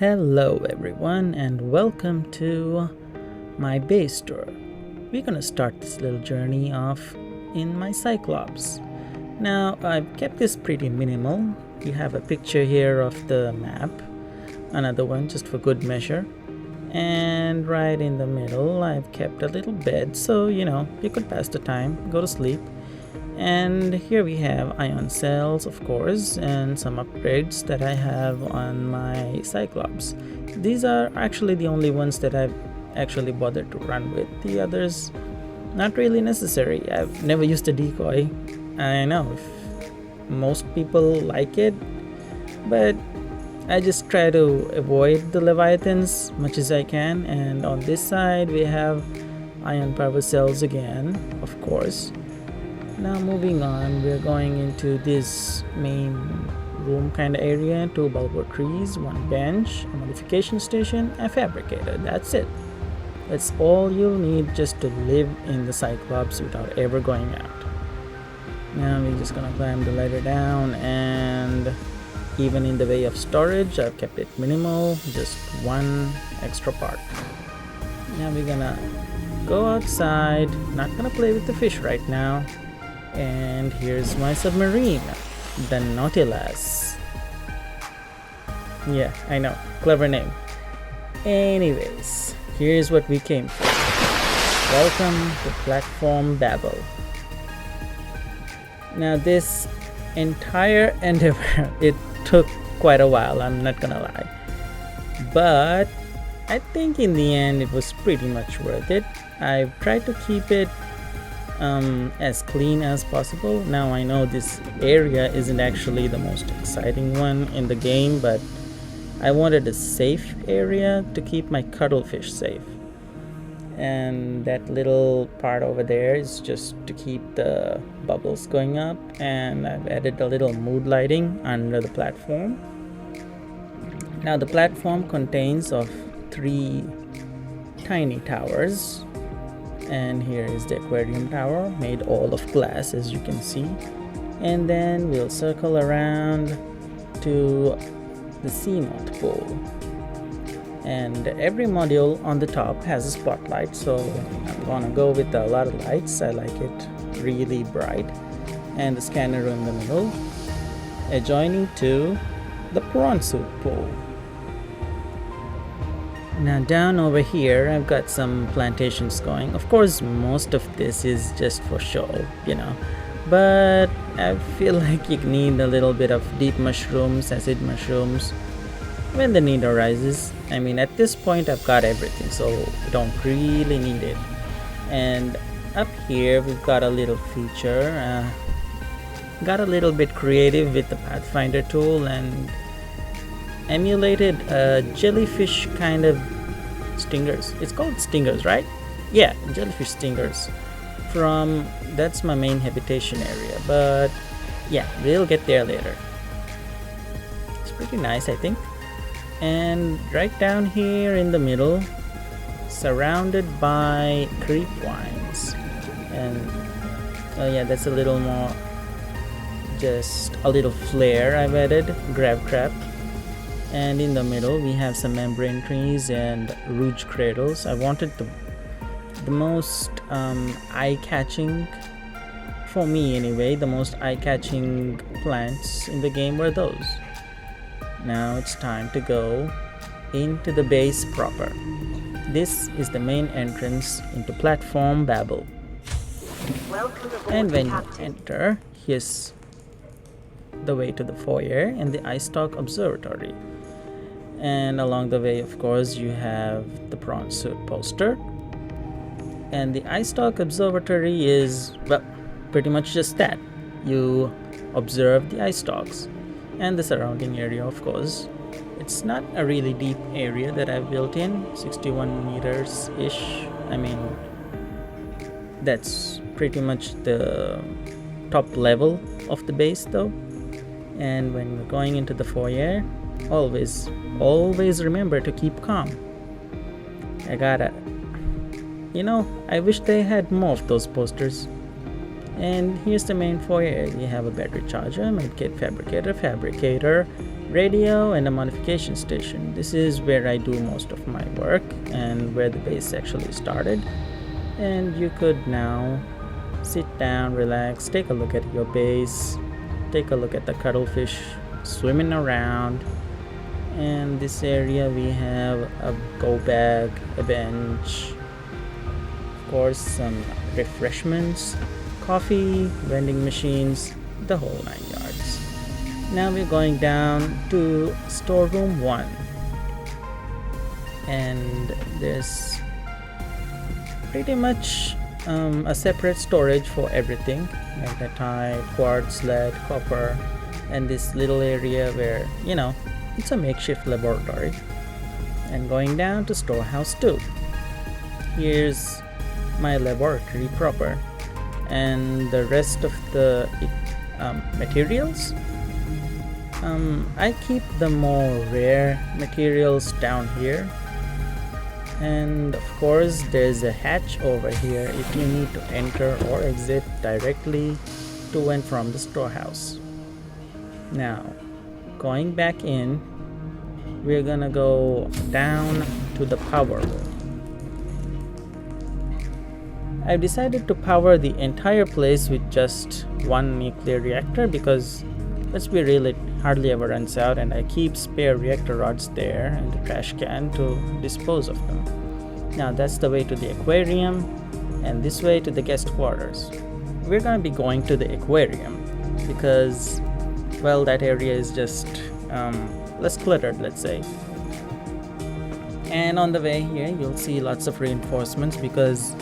Hello everyone and welcome to my base tour. We're gonna start this little journey off in my Cyclops. Now I've kept this pretty minimal. You have a picture here of the map, another one just for good measure, and right in the middle I've kept a little bed so you could pass the time, go to sleep. And here we have ion cells, of course, and some upgrades that I have on my Cyclops. These are actually the only ones that I've actually bothered to run with. The others, not really necessary. I've never used a decoy. I know most people like it, but I just try to avoid the Leviathans much as I can. And on this side we have ion power cells again, of course. Now moving on, we're going into this main room kind of area. 2 bulbous trees, 1 bench, a modification station, a fabricator. That's it. That's all you'll need just to live in the Cyclops without ever going out. Now we're just gonna climb the ladder down, and even in the way of storage I've kept it minimal, just 1 extra part. Now we're gonna go outside, not gonna play with the fish right now. And here's my submarine, the Nautilus. Yeah, I know, clever name. Anyways, here's what we came for. Welcome to platform Babel. Now this entire endeavor, it took quite a while, I'm not gonna lie. But I think in the end it was pretty much worth it. I've tried to keep it as clean as possible. Now I know this area isn't actually the most exciting one in the game, but I wanted a safe area to keep my cuttlefish safe. And that little part over there is just to keep the bubbles going up, and I've added a little mood lighting under the platform. Now the platform contains of 3 tiny towers. And here is the aquarium tower, made all of glass, as you can see. And then we'll circle around to the seamount pool. And every module on the top has a spotlight, so I'm gonna go with a lot of lights. I like it really bright. And the scanner in the middle, adjoining to the prawn suit pool. Now down over here I've got some plantations going. Of course most of this is just for show, but I feel like you need a little bit of deep mushrooms, acid mushrooms when the need arises. I mean, at this point I've got everything, so I don't really need it. And up here we've got a little feature. Got a little bit creative with the Pathfinder tool and emulated a jellyfish kind of stingers. It's called stingers, right? Yeah, jellyfish stingers. That's my main habitation area, but yeah, we'll get there later. It's pretty nice, I think. And right down here in the middle, surrounded by creep vines. And oh yeah, that's a little more, just a little flare I've added, grab trap. And in the middle we have some membrane trees and rouge cradles. I wanted the most eye-catching, for me anyway, the most eye-catching plants in the game were those. Now it's time to go into the base proper. This is the main entrance into platform Babel. And when you enter, here's the way to the foyer and the ice stock observatory. And along the way, of course, you have the prawn suit poster. And the ice stock observatory is, well, pretty much just that. You observe the ice stalks and the surrounding area, of course. It's not a really deep area that I've built in, 61 meters ish. I mean, that's pretty much the top level of the base though. And when we're going into the foyer, always remember to keep calm. I wish they had more of those posters. And here's the main foyer. You have a battery charger, medkit, fabricator, radio and a modification station. This is where I do most of my work and where the base actually started. And you could now sit down, relax, take a look at your base, take a look at the cuttlefish swimming around. And this area we have a go bag, a bench, of course some refreshments, coffee, vending machines, the whole 9 yards. Now we're going down to storeroom 1, and there's pretty much a separate storage for everything: magnetite, quartz, lead, copper, and this little area where, it's a makeshift laboratory. And going down to storehouse 2, here's my laboratory proper, and the rest of the materials, I keep the more rare materials down here. And of course there's a hatch over here if you need to enter or exit directly to and from the storehouse. Now going back in, we're gonna go down to the power room. I've decided to power the entire place with just one nuclear reactor because, let's be real, it hardly ever runs out, and I keep spare reactor rods there in the trash can to dispose of them. Now that's the way to the aquarium, and this way to the guest quarters. We're gonna be going to the aquarium because, well, that area is just less cluttered, let's say. And on the way here you'll see lots of reinforcements because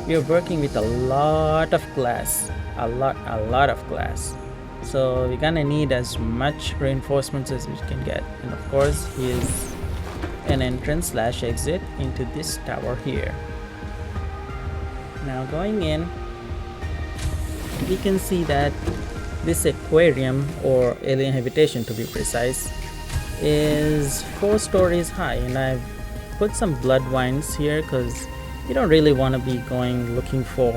we're working with a lot of glass, a lot of glass. So we're gonna need as much reinforcements as we can get. And of course here's an entrance / exit into this tower here. Now going in, we can see that this aquarium, or alien habitation to be precise, is 4 stories high, and I've put some blood wines here because you don't really want to be going looking for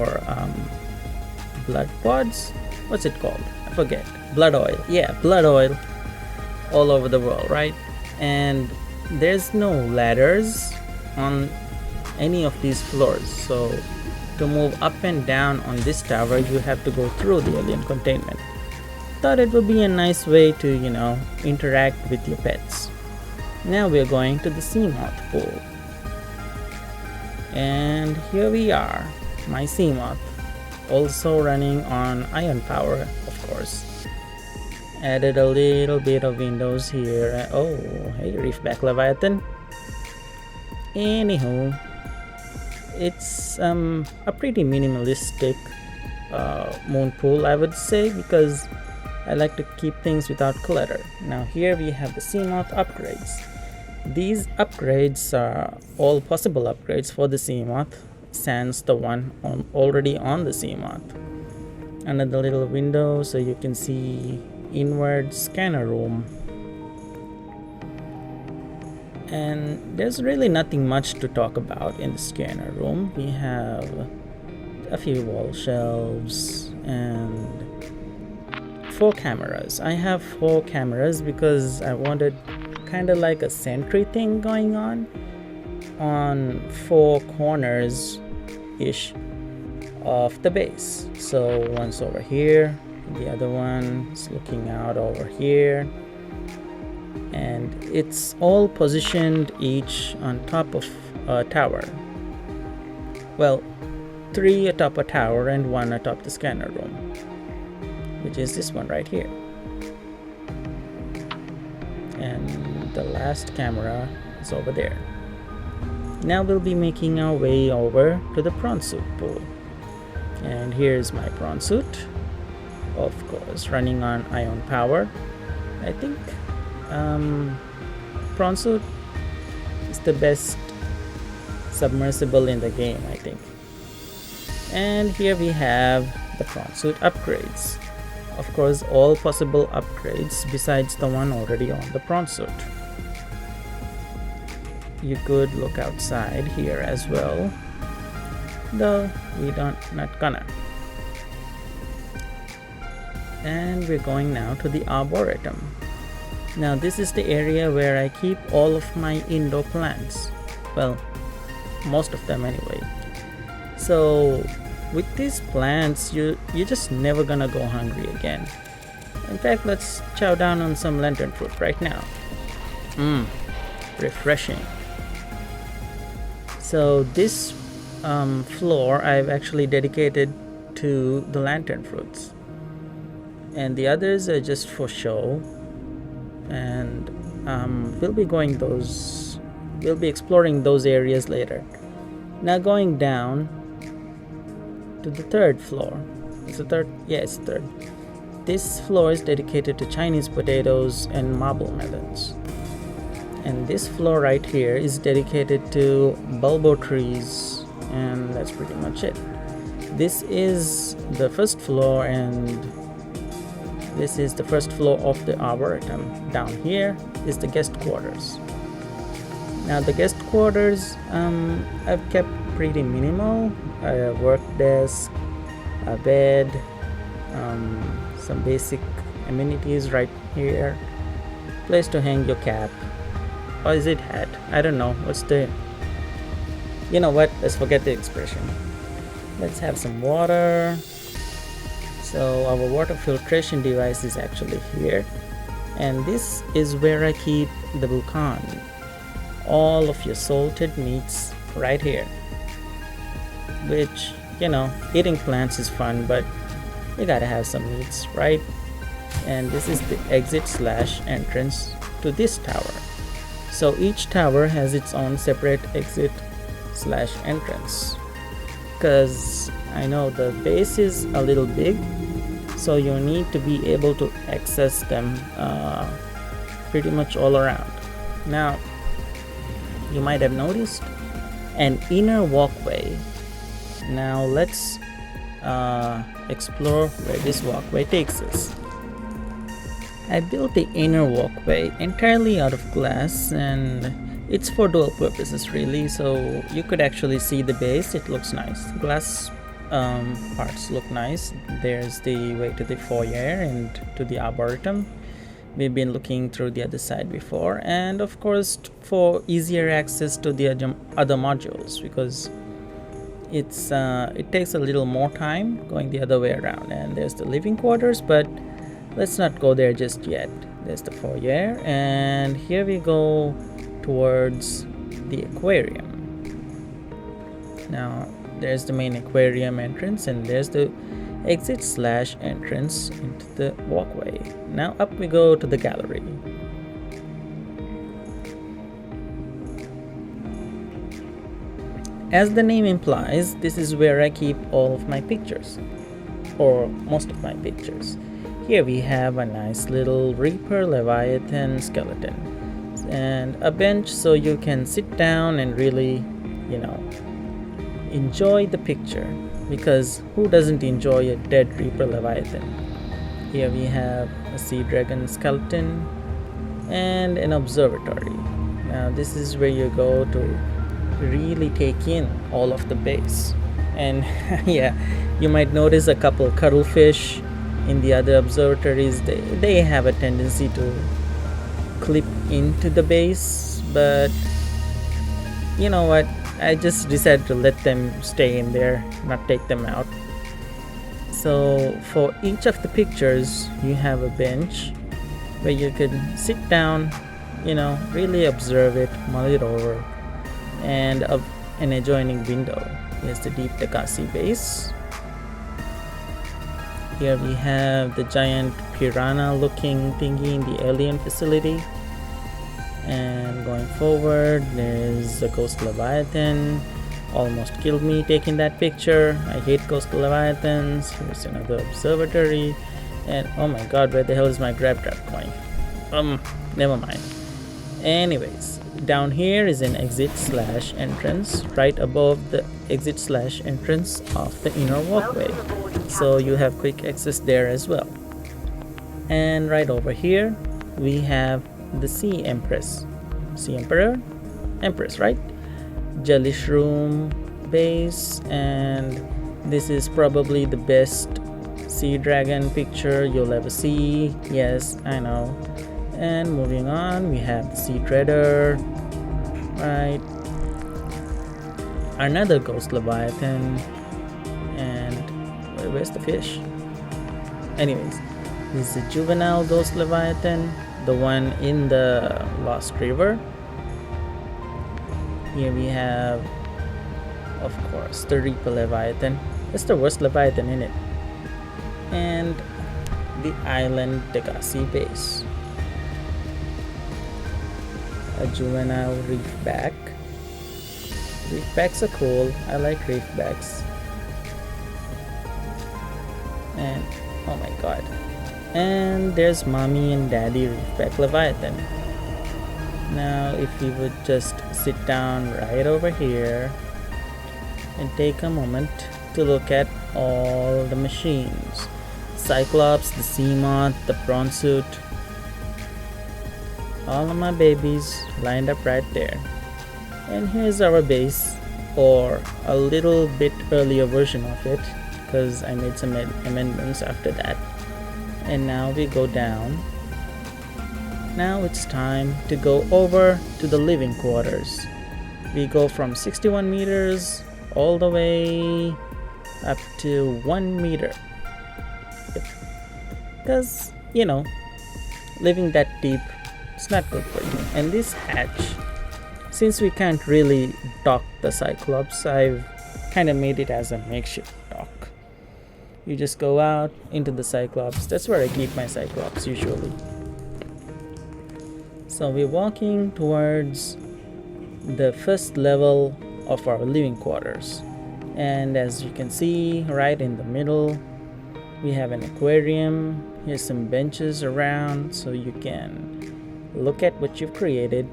blood pods. What's it called? I forget. Blood oil. Yeah, blood oil all over the world, right? And there's no ladders on any of these floors, so to move up and down on this tower you have to go through the alien containment. Thought it would be a nice way to, interact with your pets. Now we're going to the Seamoth pool. And here we are, my Seamoth, also running on ion power, of course. Added a little bit of windows here. Oh, hey, Reefback Leviathan. Anywho, it's a pretty minimalistic moon pool, I would say, because I like to keep things without clutter. Now here we have the Seamoth upgrades. These upgrades are all possible upgrades for the Seamoth, sans the one already on the Seamoth. Another little window so you can see inward scanner room. And there's really nothing much to talk about in the scanner room. We have a few wall shelves and 4 cameras. I have 4 cameras because I wanted kind of like a sentry thing going on 4 corners ish of the base. So one's over here, the other one's looking out over here, and it's all positioned each on top of a tower. Well, 3 atop a tower and 1 atop the scanner room, which is this one right here. And the last camera is over there. Now we'll be making our way over to the prawn suit pool. And here's my prawn suit, of course, running on ion power. I think prawn suit is the best submersible in the game, I think. And here we have the prawn suit upgrades. Of course, all possible upgrades besides the one already on the prawn suit. You could look outside here as well, though we not gonna. And we're going now to the arboretum. Now this is the area where I keep all of my indoor plants. Well, most of them anyway. So with these plants, you're just never gonna go hungry again. In fact, let's chow down on some lantern fruit right now. Refreshing. So this floor I've actually dedicated to the lantern fruits, and the others are just for show. And we'll be exploring those areas later. Now going down to the third floor. It's the third? Yeah, it's the third. This floor is dedicated to Chinese potatoes and marble melons. And this floor right here is dedicated to bulbo trees, and that's pretty much it. This is the first floor, and this is the first floor of the arboretum. Down here is the guest quarters. Now the guest quarters I've kept pretty minimal. A work desk, a bed, some basic amenities right here, place to hang your cap, or is it hat? I don't know. You know what, let's forget the expression. Let's have some water. So our water filtration device is actually here, and this is where I keep the bukan, all of your salted meats right here. Which, eating plants is fun, but you gotta have some meats, right? And this is the exit/entrance to this tower. So each tower has its own separate exit/entrance, because I know the base is a little big, so you need to be able to access them pretty much all around. Now you might have noticed an inner walkway. Now let's explore where this walkway takes us. I built the inner walkway entirely out of glass, and it's for dual purposes really. So you could actually see the base. It looks nice. Glass parts look nice. There's the way to the foyer and to the arboretum. We've been looking through the other side before, and of course for easier access to the other modules, because it takes a little more time going the other way around. And there's the living quarters, but let's not go there just yet. There's the foyer, and here we go towards the aquarium. Now there's the main aquarium entrance, and there's the exit/entrance into the walkway. Now up we go to the gallery. As the name implies, this is where I keep all of my pictures, or most of my pictures. Here we have a nice little Reaper Leviathan skeleton, and a bench so you can sit down and really, enjoy the picture, because who doesn't enjoy a dead Reaper Leviathan? Here we have a sea dragon skeleton and an observatory. Now this is where you go to really take in all of the base. And yeah, you might notice a couple cuttlefish in the other observatories. They have a tendency to clip into the base, but you know what, I just decided to let them stay in there, not take them out. So for each of the pictures you have a bench where you can sit down, really observe it, mull it over, and an adjoining window. Here's the deep Takasi base. Here we have the giant piranha looking thingy in the alien facility. And going forward, there's a ghost leviathan. Almost killed me taking that picture. I hate ghost leviathans. Here's another observatory. And oh my god, where the hell is my grab trap going? Never mind. Anyways, down here is an exit/entrance right above the exit/entrance of the inner walkway. So you have quick access there as well. And right over here, we have the Sea Empress. Sea Emperor? Empress, right? Jelly Shroom base, and this is probably the best sea dragon picture you'll ever see. Yes, I know. And moving on, we have the sea treader, right? Another ghost leviathan, and where's the fish? Anyways, this is a juvenile ghost leviathan, the one in the Lost River. Here we have, of course, the Reaper leviathan. It's the worst leviathan in it. And the island Degassi base. A juvenile reefback. Reefbacks are cool. I like reefbacks. And oh my god. And there's mommy and daddy reefback leviathan. Now if we would just sit down right over here and take a moment to look at all the machines. Cyclops, the Seamoth, the prawn suit. All of my babies lined up right there. And here's our base, or a little bit earlier version of it, because I made some amendments after that. And now we go down. Now it's time to go over to the living quarters. We go from 61 meters all the way up to 1 meter. Because, you know, living that deep, it's not good for you. And this hatch, since we can't really dock the Cyclops, I've kind of made it as a makeshift dock. You just go out into the Cyclops. That's where I keep my Cyclops usually. So we're walking towards the first level of our living quarters. And as you can see, right in the middle, we have an aquarium. Here's some benches around so you can look at what you've created.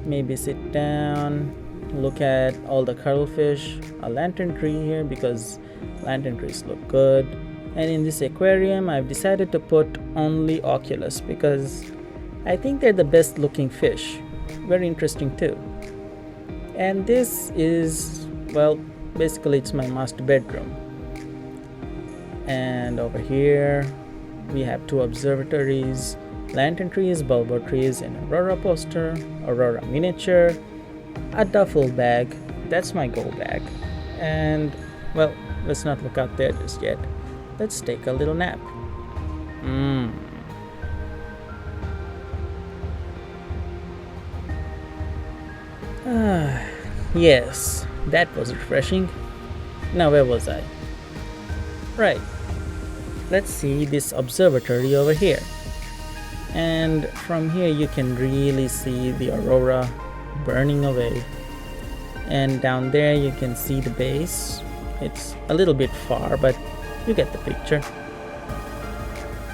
Maybe sit down, look at all the cuttlefish, a lantern tree here because lantern trees look good. And in this aquarium, I've decided to put only oculus because I think they're the best looking fish. Very interesting too. And this is, well, basically it's my master bedroom. And over here we have two observatories, lantern trees, bulbo trees, an aurora poster, aurora miniature, a duffel bag, that's my go bag. And well, let's not look out there just yet. Let's take a little nap. Yes, that was refreshing. Now where was I? Right. Let's see this observatory over here. And from here you can really see the aurora burning away. And down there you can see the base. It's a little bit far, but you get the picture.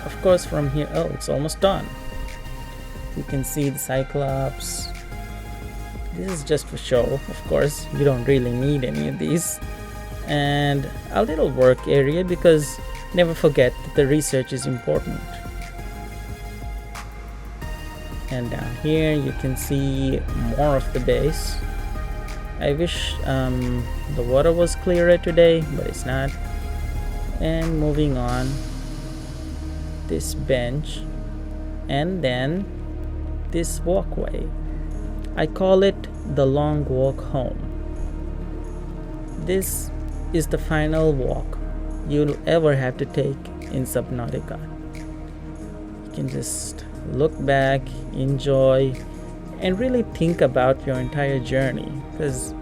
Of course from here, oh, it's almost done. You can see the Cyclops. This is just for show, of course. You don't really need any of these. And a little work area because never forget that the research is important. And down here you can see more of the base. I wish the water was clearer today, but it's not. And moving on, this bench, and then this walkway. I call it the long walk home. This is the final walk you'll ever have to take in Subnautica. You can just look back, enjoy, and really think about your entire journey, because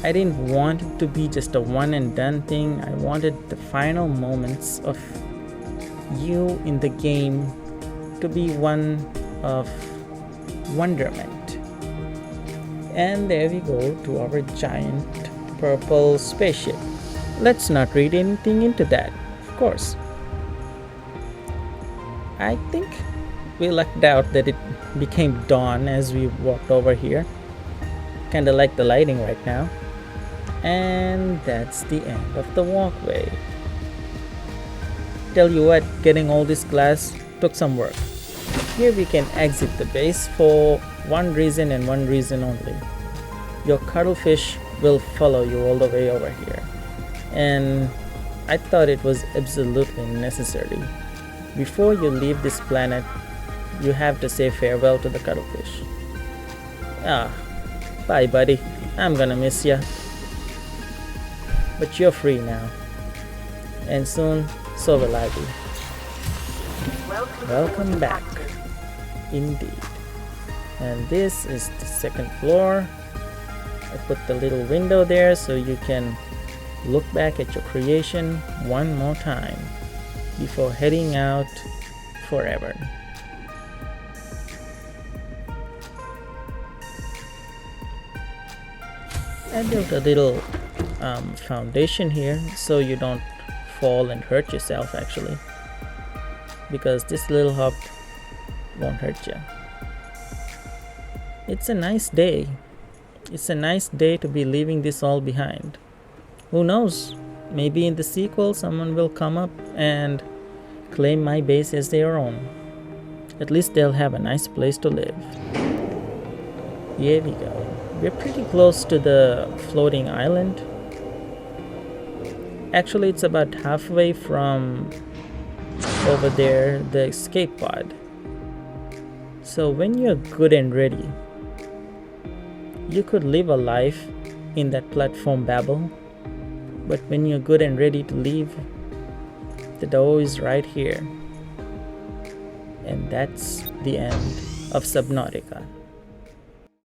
I didn't want it to be just a one and done thing. I wanted the final moments of you in the game to be one of wonderment. And there we go to our giant purple spaceship. Let's not read anything into that, of course. I think we lucked out that it became dawn as we walked over here. Kinda like the lighting right now. And that's the end of the walkway. Tell you what, getting all this glass took some work. Here we can exit the base for one reason and one reason only. Your cuttlefish will follow you all the way over here. And I thought it was absolutely necessary. Before you leave this planet, You have to say farewell to the cuttlefish. Ah, bye buddy, I'm gonna miss ya. But you're free now. And soon, so will I be. Welcome back. Indeed. And this is the second floor. I put the little window there so you can look back at your creation one more time before heading out forever. I built a little foundation here so you don't fall and hurt yourself actually, because this little hub won't hurt you. It's a nice day. It's a nice day to be leaving this all behind. Who knows? Maybe in the sequel someone will come up and claim my base as their own. At least they'll have a nice place to live. Here we go. We're pretty close to the floating island. Actually, it's about halfway from over there, the escape pod. So when you're good and ready, you could live a life in that platform Babel. But when you're good and ready to leave, the door is right here. And that's the end of Subnautica.